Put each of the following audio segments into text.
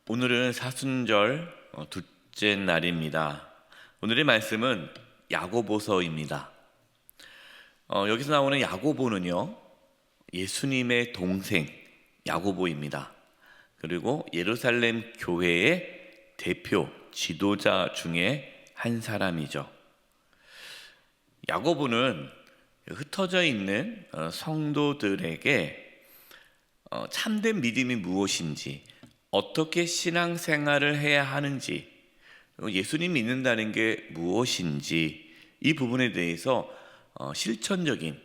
오늘은 사순절 둘째 날입니다. 오늘의 말씀은 야고보서입니다. 여기서 나오는 야고보는요, 예수님의 동생 야고보입니다. 그리고 예루살렘 교회의 대표 지도자 중에 한 사람이죠. 야고보는 흩어져 있는 성도들에게 참된 믿음이 무엇인지, 어떻게 신앙생활을 해야 하는지, 예수님 믿는다는 게 무엇인지, 이 부분에 대해서 실천적인,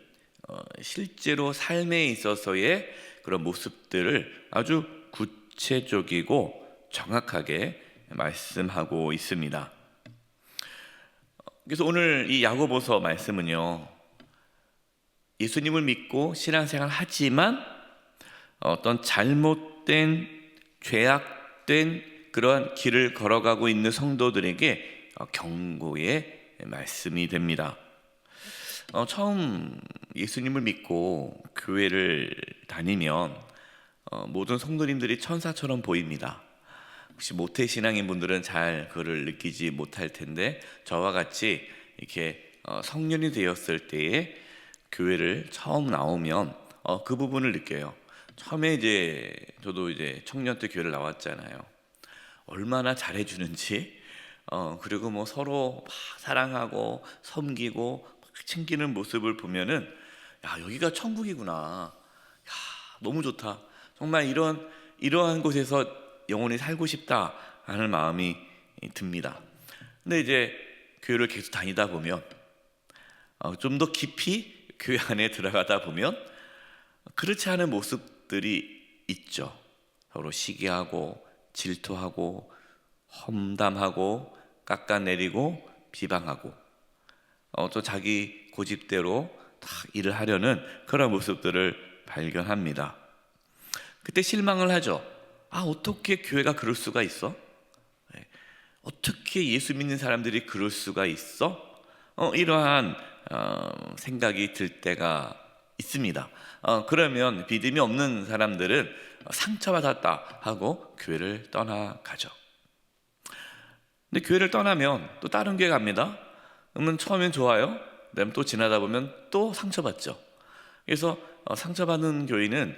실제로 삶에 있어서의 그런 모습들을 아주 구체적이고 정확하게 말씀하고 있습니다. 그래서 오늘 이 야고보서 말씀은요, 예수님을 믿고 신앙생활 하지만 어떤 잘못된, 죄악된 그러한 길을 걸어가고 있는 성도들에게 경고의 말씀이 됩니다. 처음 예수님을 믿고 교회를 다니면 모든 성도님들이 천사처럼 보입니다. 혹시 모태신앙인 분들은 잘 그를 느끼지 못할 텐데, 저와 같이 이렇게 성년이 되었을 때에 교회를 처음 나오면 그 부분을 느껴요. 처음에 저도 청년 때 교회를 나왔잖아요. 얼마나 잘해주는지, 그리고 뭐 서로 막 사랑하고 섬기고 막 챙기는 모습을 보면은, 야, 여기가 천국이구나. 야, 너무 좋다. 정말 이러한 곳에서 영원히 살고 싶다 하는 마음이 듭니다. 근데 교회를 계속 다니다 보면, 좀 더 깊이 교회 안에 들어가다 보면 그렇지 않은 모습들이 있죠. 서로 시기하고 질투하고 험담하고 깎아내리고 비방하고 또 자기 고집대로 다 일을 하려는 그런 모습들을 발견합니다. 그때 실망을 하죠. 어떻게 교회가 그럴 수가 있어? 어떻게 예수 믿는 사람들이 그럴 수가 있어? 이러한 생각이 들 때가 있습니다. 그러면 믿음이 없는 사람들은 상처받았다 하고 교회를 떠나가죠. 근데 교회를 떠나면 또 다른 교회 갑니다. 그러면 처음엔 좋아요. 그다음 또 지나다 보면 또 상처받죠. 그래서 상처받는 교인은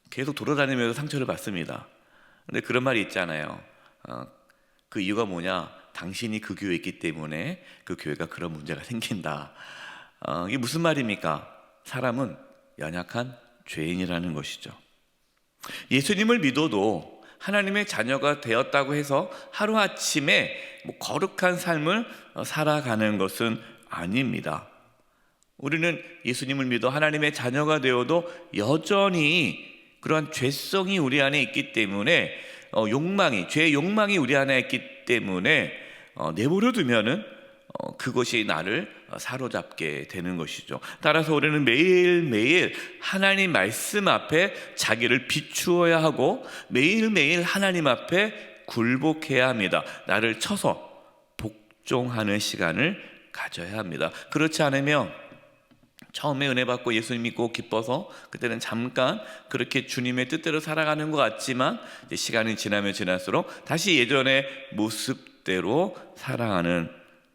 계속 돌아다니면서 상처를 받습니다. 근데 그런 말이 있잖아요. 그 이유가 뭐냐? 당신이 그 교회에 있기 때문에 그 교회가 그런 문제가 생긴다. 이게 무슨 말입니까? 사람은 연약한 죄인이라는 것이죠. 예수님을 믿어도 하나님의 자녀가 되었다고 해서 하루아침에 거룩한 삶을 살아가는 것은 아닙니다. 우리는 예수님을 믿어 하나님의 자녀가 되어도 여전히 그러한 죄성이 우리 안에 있기 때문에 죄의 욕망이 우리 안에 있기 때문에 내버려 두면은 그것이 나를 사로잡게 되는 것이죠. 따라서 우리는 매일매일 하나님 말씀 앞에 자기를 비추어야 하고 매일매일 하나님 앞에 굴복해야 합니다. 나를 쳐서 복종하는 시간을 가져야 합니다. 그렇지 않으면 처음에 은혜 받고 예수님 믿고 기뻐서 그때는 잠깐 그렇게 주님의 뜻대로 살아가는 것 같지만, 시간이 지나면 지날수록 다시 예전의 모습대로 살아가는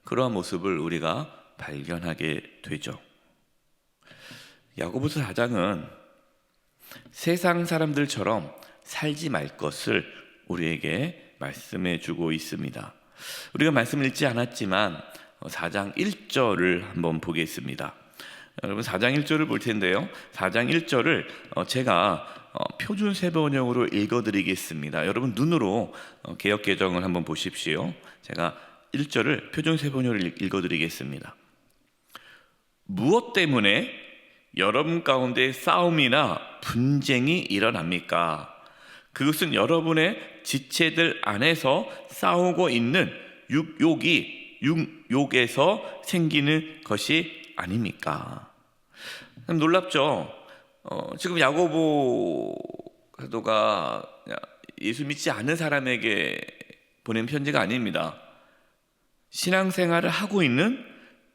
그러한 모습을 우리가 발견하게 되죠. 야고보서 4장은 세상 사람들처럼 살지 말 것을 우리에게 말씀해 주고 있습니다. 우리가 말씀을 읽지 않았지만 4장 1절을 한번 보겠습니다. 여러분, 4장 1절을 볼 텐데요, 4장 1절을 제가 표준 세번역으로 읽어드리겠습니다. 여러분 눈으로 개역개정을 한번 보십시오. 제가 1절을 표준 세번역으로 읽어드리겠습니다. 무엇 때문에 여러분 가운데 싸움이나 분쟁이 일어납니까? 그것은 여러분의 지체들 안에서 싸우고 있는 육욕에서 생기는 것이 아닙니까? 놀랍죠? 지금 야고보 사도가 예수 믿지 않는 사람에게 보낸 편지가 아닙니다. 신앙생활을 하고 있는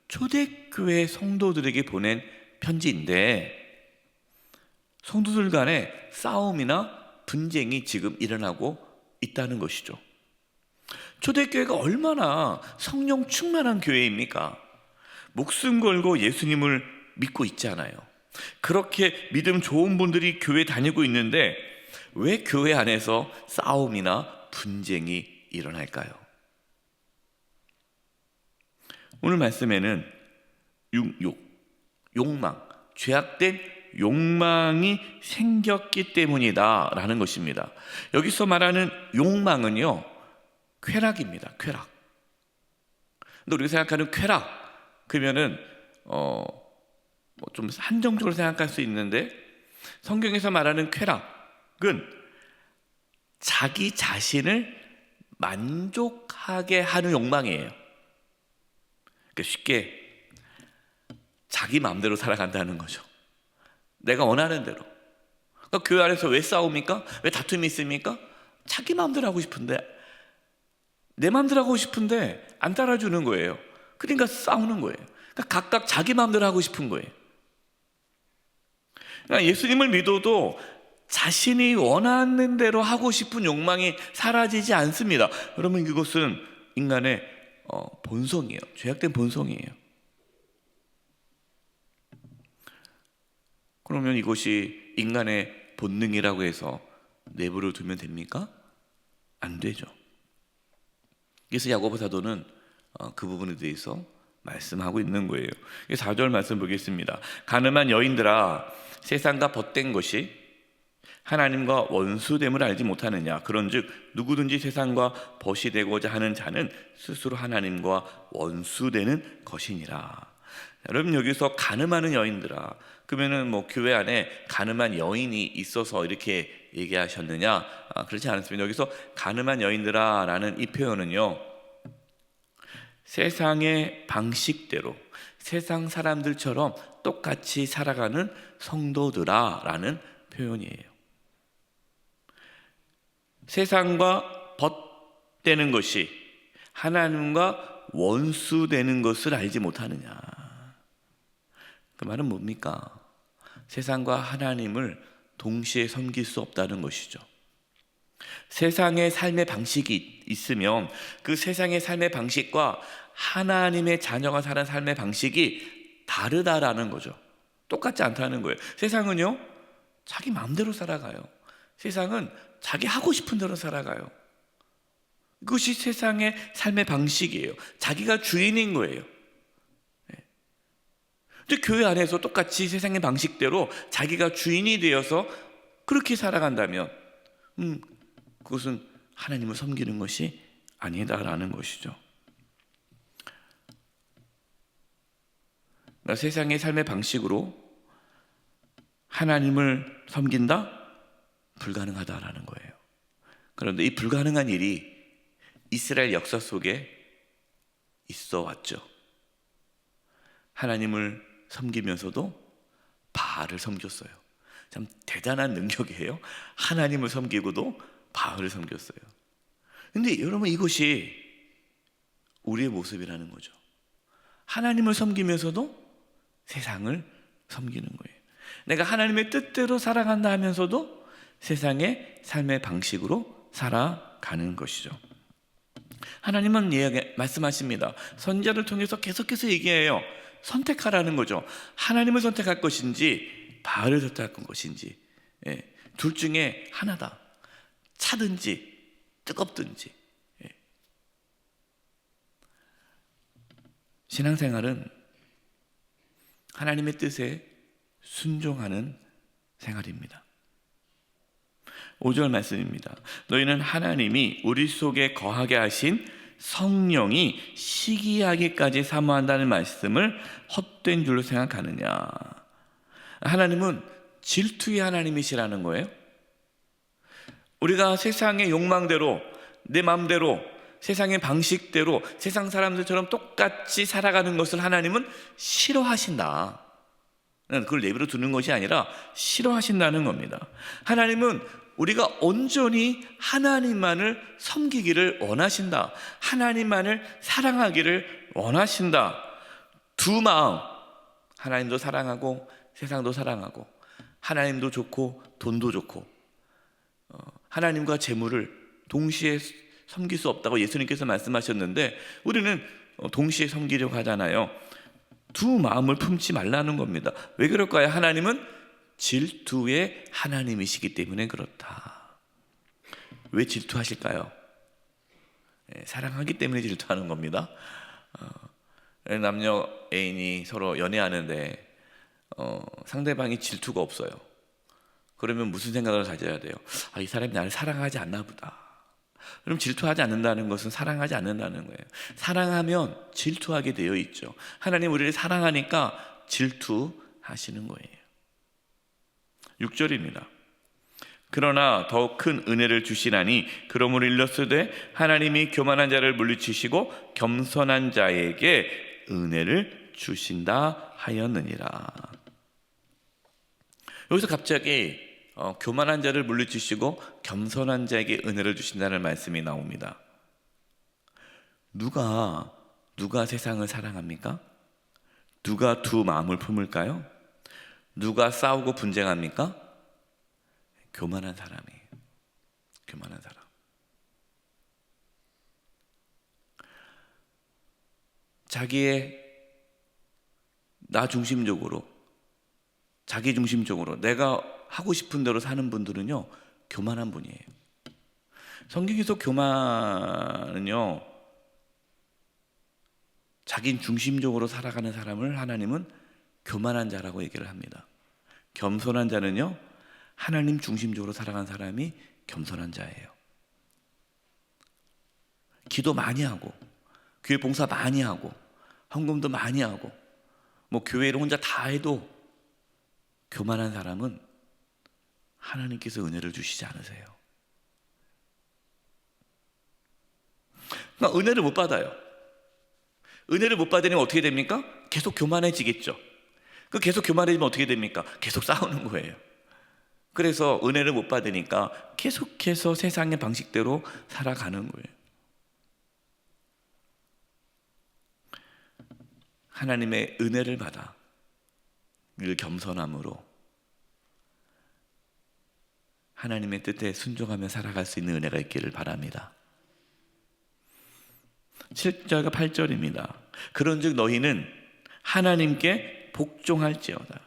초대교회 성도들에게 보낸 편지인데, 성도들 간에 싸움이나 분쟁이 지금 일어나고 있다는 것이죠. 초대교회가 얼마나 성령 충만한 교회입니까? 목숨 걸고 예수님을 믿고 있잖아요. 그렇게 믿음 좋은 분들이 교회 다니고 있는데 왜 교회 안에서 싸움이나 분쟁이 일어날까요? 오늘 말씀에는 욕망, 죄악된 욕망이 생겼기 때문이다 라는 것입니다. 여기서 말하는 욕망은요, 쾌락입니다. 쾌락. 근데 우리가 생각하는 쾌락, 그러면은 좀 한정적으로 생각할 수 있는데, 성경에서 말하는 쾌락은 자기 자신을 만족하게 하는 욕망이에요. 그러니까 쉽게 자기 마음대로 살아간다는 거죠. 내가 원하는 대로. 그러니까 교회 안에서 왜 싸웁니까? 왜 다툼이 있습니까? 자기 마음대로 하고 싶은데, 내 마음대로 하고 싶은데 안 따라주는 거예요. 그러니까 싸우는 거예요. 그러니까 각각 자기 마음대로 하고 싶은 거예요. 그러니까 예수님을 믿어도 자신이 원하는 대로 하고 싶은 욕망이 사라지지 않습니다. 여러분, 이것은 인간의 본성이에요. 죄악된 본성이에요. 그러면 이것이 인간의 본능이라고 해서 내버려 두면 됩니까? 안 되죠. 그래서 야고보 사도는 그 부분에 대해서 말씀하고 있는 거예요. 4절 말씀 보겠습니다. 가늠한 여인들아, 세상과 벗된 것이 하나님과 원수됨을 알지 못하느냐? 그런즉 누구든지 세상과 벗이 되고자 하는 자는 스스로 하나님과 원수되는 것이니라. 여러분, 여기서 가늠하는 여인들아, 그러면은 교회 안에 가늠한 여인이 있어서 이렇게 얘기하셨느냐? 그렇지 않습니다. 여기서 가늠한 여인들아 라는 이 표현은요, 세상의 방식대로 세상 사람들처럼 똑같이 살아가는 성도들아 라는 표현이에요. 세상과 벗되는 것이 하나님과 원수되는 것을 알지 못하느냐? 그 말은 뭡니까? 세상과 하나님을 동시에 섬길 수 없다는 것이죠. 세상의 삶의 방식이 있으면 그 세상의 삶의 방식과 하나님의 자녀가 사는 삶의 방식이 다르다라는 거죠. 똑같지 않다는 거예요. 세상은요, 자기 마음대로 살아가요. 세상은 자기 하고 싶은 대로 살아가요. 그것이 세상의 삶의 방식이에요. 자기가 주인인 거예요. 근데 교회 안에서 똑같이 세상의 방식대로 자기가 주인이 되어서 그렇게 살아간다면 그것은 하나님을 섬기는 것이 아니다라는 것이죠. 그러니까 세상의 삶의 방식으로 하나님을 섬긴다? 불가능하다라는 거예요. 그런데 이 불가능한 일이 이스라엘 역사 속에 있어 왔죠. 하나님을 섬기면서도 바알을 섬겼어요. 참 대단한 능력이에요. 하나님을 섬기고도 바알을 섬겼어요. 근데 여러분, 이것이 우리의 모습이라는 거죠. 하나님을 섬기면서도 세상을 섬기는 거예요. 내가 하나님의 뜻대로 살아간다 하면서도 세상의 삶의 방식으로 살아가는 것이죠. 하나님은 말씀하십니다. 선지자를 통해서 계속해서 얘기해요. 선택하라는 거죠. 하나님을 선택할 것인지 바알을 선택할 것인지, 둘 중에 하나다. 차든지 뜨겁든지. 신앙생활은 하나님의 뜻에 순종하는 생활입니다. 5절 말씀입니다. 너희는 하나님이 우리 속에 거하게 하신 성령이 시기하기까지 사모한다는 말씀을 헛된 줄로 생각하느냐? 하나님은 질투의 하나님이시라는 거예요. 우리가 세상의 욕망대로, 내 마음대로, 세상의 방식대로 세상 사람들처럼 똑같이 살아가는 것을 하나님은 싫어하신다. 그걸 내버려 두는 것이 아니라 싫어하신다는 겁니다. 하나님은 우리가 온전히 하나님만을 섬기기를 원하신다. 하나님만을 사랑하기를 원하신다. 두 마음, 하나님도 사랑하고 세상도 사랑하고, 하나님도 좋고 돈도 좋고, 하나님과 재물을 동시에 섬길 수 없다고 예수님께서 말씀하셨는데 우리는 동시에 섬기려고 하잖아요. 두 마음을 품지 말라는 겁니다. 왜 그럴까요? 하나님은 질투의 하나님이시기 때문에 그렇다. 왜 질투하실까요? 사랑하기 때문에 질투하는 겁니다. 남녀 애인이 서로 연애하는데 상대방이 질투가 없어요. 그러면 무슨 생각을 가져야 돼요? 이 사람이 나를 사랑하지 않나 보다. 그럼 질투하지 않는다는 것은 사랑하지 않는다는 거예요. 사랑하면 질투하게 되어 있죠. 하나님 우리를 사랑하니까 질투하시는 거예요. 6절입니다. 그러나 더욱 큰 은혜를 주시나니 그러므로 일렀으되 하나님이 교만한 자를 물리치시고 겸손한 자에게 은혜를 주신다 하였느니라. 여기서 갑자기 교만한 자를 물리치시고 겸손한 자에게 은혜를 주신다는 말씀이 나옵니다. 누가 세상을 사랑합니까? 누가 두 마음을 품을까요? 누가 싸우고 분쟁합니까? 교만한 사람이에요. 교만한 사람. 자기의 나 중심적으로, 자기 중심적으로 내가 하고 싶은 대로 사는 분들은요, 교만한 분이에요. 성경에서 교만은요, 자기 중심적으로 살아가는 사람을 하나님은 교만한 자라고 얘기를 합니다. 겸손한 자는요, 하나님 중심적으로 살아간 사람이 겸손한 자예요. 기도 많이 하고 교회 봉사 많이 하고 헌금도 많이 하고 뭐 교회를 혼자 다 해도 교만한 사람은 하나님께서 은혜를 주시지 않으세요. 그러니까 은혜를 못 받아요. 은혜를 못 받으면 어떻게 됩니까? 계속 교만해지겠죠. 계속 교만해지면 어떻게 됩니까? 계속 싸우는 거예요. 그래서 은혜를 못 받으니까 계속해서 세상의 방식대로 살아가는 거예요. 하나님의 은혜를 받아 늘 겸손함으로 하나님의 뜻에 순종하며 살아갈 수 있는 은혜가 있기를 바랍니다. 7절과 8절입니다. 그런즉 너희는 하나님께 복종할지어다.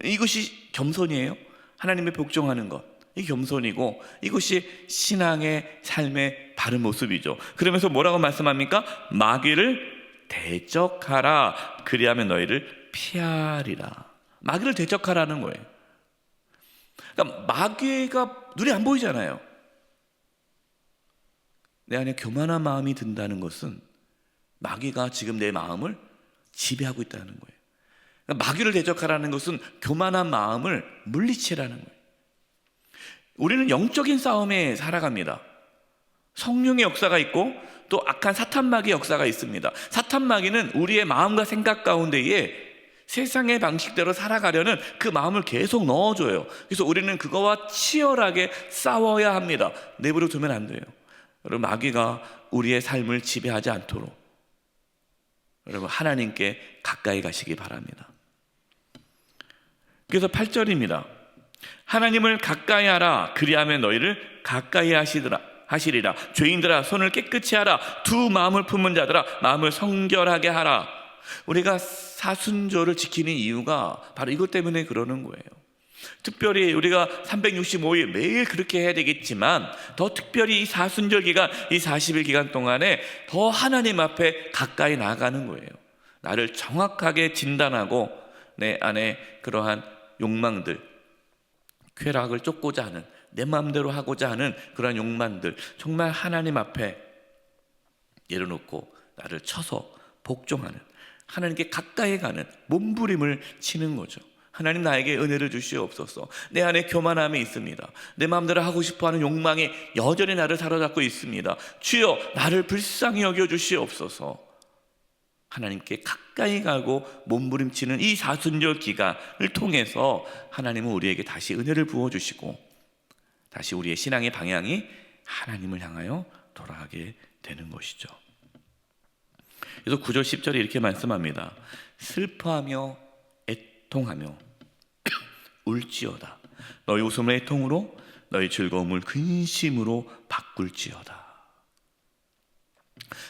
이것이 겸손이에요. 하나님의 복종하는 것, 이 겸손이고 이것이 신앙의 삶의 바른 모습이죠. 그러면서 뭐라고 말씀합니까? 마귀를 대적하라. 그리하면 너희를 피하리라. 마귀를 대적하라는 거예요. 그러니까 마귀가 눈에 안 보이잖아요. 내 안에 교만한 마음이 든다는 것은 마귀가 지금 내 마음을 지배하고 있다는 거예요. 그러니까 마귀를 대적하라는 것은 교만한 마음을 물리치라는 거예요. 우리는 영적인 싸움에 살아갑니다. 성령의 역사가 있고 또 악한 사탄마귀의 역사가 있습니다. 사탄마귀는 우리의 마음과 생각 가운데에 세상의 방식대로 살아가려는 그 마음을 계속 넣어줘요. 그래서 우리는 그거와 치열하게 싸워야 합니다. 내버려 두면 안 돼요. 여러분, 마귀가 우리의 삶을 지배하지 않도록 여러분 하나님께 가까이 가시기 바랍니다. 그래서 8절입니다. 하나님을 가까이 하라. 그리하면 너희를 가까이 하시리라. 죄인들아 손을 깨끗이 하라. 두 마음을 품은 자들아 마음을 성결하게 하라. 우리가 사순절을 지키는 이유가 바로 이것 때문에 그러는 거예요. 특별히 우리가 365일 매일 그렇게 해야 되겠지만 더 특별히 이 사순절 기간, 이 40일 기간 동안에 더 하나님 앞에 가까이 나아가는 거예요. 나를 정확하게 진단하고 내 안에 그러한 욕망들, 쾌락을 쫓고자 하는, 내 마음대로 하고자 하는 그러한 욕망들 정말 하나님 앞에 내려놓고 나를 쳐서 복종하는, 하나님께 가까이 가는 몸부림을 치는 거죠. 하나님 나에게 은혜를 주시옵소서. 내 안에 교만함이 있습니다. 내 마음대로 하고 싶어하는 욕망이 여전히 나를 사로잡고 있습니다. 주여 나를 불쌍히 여겨 주시옵소서. 하나님께 가까이 가고 몸부림치는 이 사순절 기간을 통해서 하나님은 우리에게 다시 은혜를 부어주시고 다시 우리의 신앙의 방향이 하나님을 향하여 돌아가게 되는 것이죠. 그래서 9절 10절에 이렇게 말씀합니다. 슬퍼하며 애통하며 울지어다. 너희 웃음을 애통으로 너희 즐거움을 근심으로 바꿀지어다.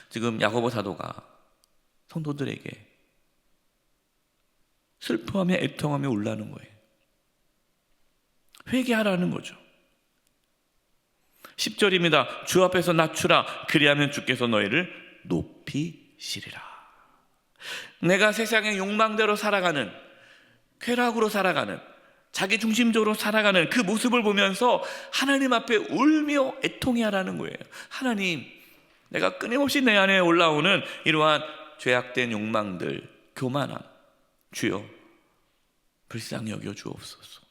지금 야고보 사도가 성도들에게 슬퍼하며 애통하며 울라는 거예요. 회개하라는 거죠. 10절입니다. 주 앞에서 낮추라. 그리하면 주께서 너희를 높이시리라. 내가 세상의 욕망대로 살아가는, 쾌락으로 살아가는, 자기 중심적으로 살아가는 그 모습을 보면서 하나님 앞에 울며 애통해하라는 거예요. 하나님, 내가 끊임없이 내 안에 올라오는 이러한 죄악된 욕망들, 교만함, 주여 불쌍히 여겨 주옵소서.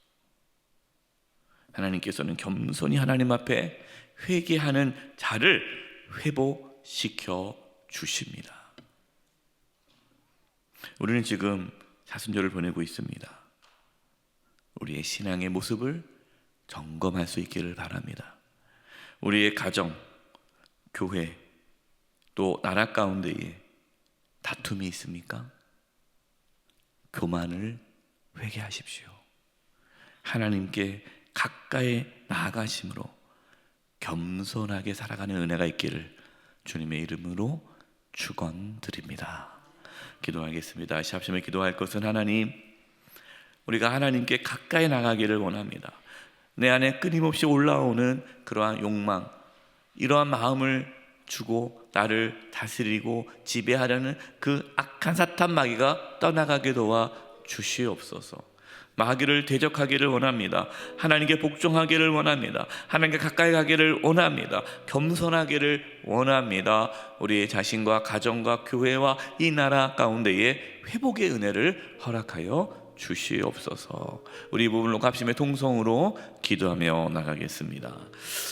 하나님께서는 겸손히 하나님 앞에 회개하는 자를 회복시켜 주십니다. 우리는 지금 사순절을 보내고 있습니다. 우리의 신앙의 모습을 점검할 수 있기를 바랍니다. 우리의 가정, 교회, 또 나라 가운데에 다툼이 있습니까? 교만을 회개하십시오. 하나님께 가까이 나아가심으로 겸손하게 살아가는 은혜가 있기를 주님의 이름으로 축원드립니다. 기도하겠습니다. 샵심에 기도할 것은 하나님, 우리가 하나님께 가까이 나가기를 원합니다. 내 안에 끊임없이 올라오는 그러한 욕망, 이러한 마음을 주고 나를 다스리고 지배하려는 그 악한 사탄 마귀가 떠나가게 도와 주시옵소서. 마귀를 대적하기를 원합니다. 하나님께 복종하기를 원합니다. 하나님께 가까이 가기를 원합니다. 겸손하기를 원합니다. 우리의 자신과 가정과 교회와 이 나라 가운데에 회복의 은혜를 허락하여 주시옵소서. 우리 부분로 합심의 통성으로 기도하며 나가겠습니다.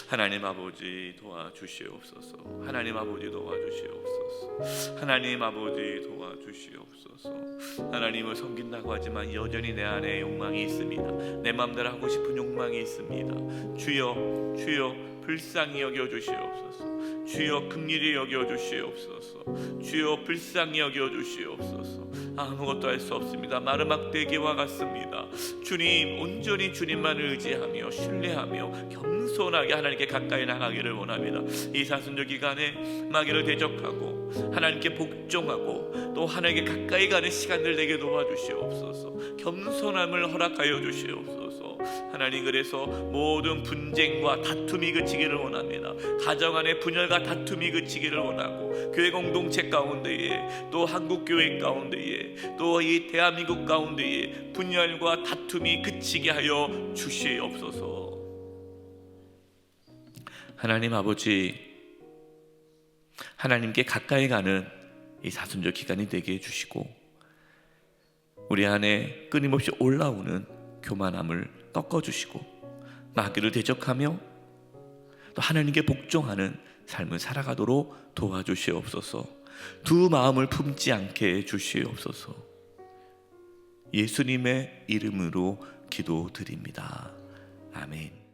하나님 아버지 도와주시옵소서. 하나님 아버지 도와주시옵소서. 하나님 아버지 도와주시옵소서. 하나님을 섬긴다고 하지만 여전히 내 안에 욕망이 있습니다. 내 마음대로 하고 싶은 욕망이 있습니다. 주여, 주여 불쌍히 여겨주시옵소서. 주여 긍휼히 여겨주시옵소서. 주여 불쌍히 여겨주시옵소서. 아무것도 할 수 없습니다. 마르막대기와 같습니다. 주님, 온전히 주님만을 의지하며 신뢰하며 겸손하게 하나님께 가까이 나가기를 원합니다. 이 사순절 기간에 마귀를 대적하고 하나님께 복종하고 또 하나님께 가까이 가는 시간들 내게 도와주시옵소서. 겸손함을 허락하여 주시옵소서. 하나님, 그래서 모든 분쟁과 다툼이 그치기를 원합니다. 가정 안에 분열과 다툼이 그치기를 원하고, 교회 공동체 가운데에 또 한국교회 가운데에 또 이 대한민국 가운데에 분열과 다툼이 그치게 하여 주시옵소서. 하나님 아버지, 하나님께 가까이 가는 이 사순절 기간이 되게 해주시고, 우리 안에 끊임없이 올라오는 교만함을 꺾어주시고, 마귀를 대적하며 또 하나님께 복종하는 삶을 살아가도록 도와주시옵소서. 두 마음을 품지 않게 해주시옵소서. 예수님의 이름으로 기도드립니다. 아멘.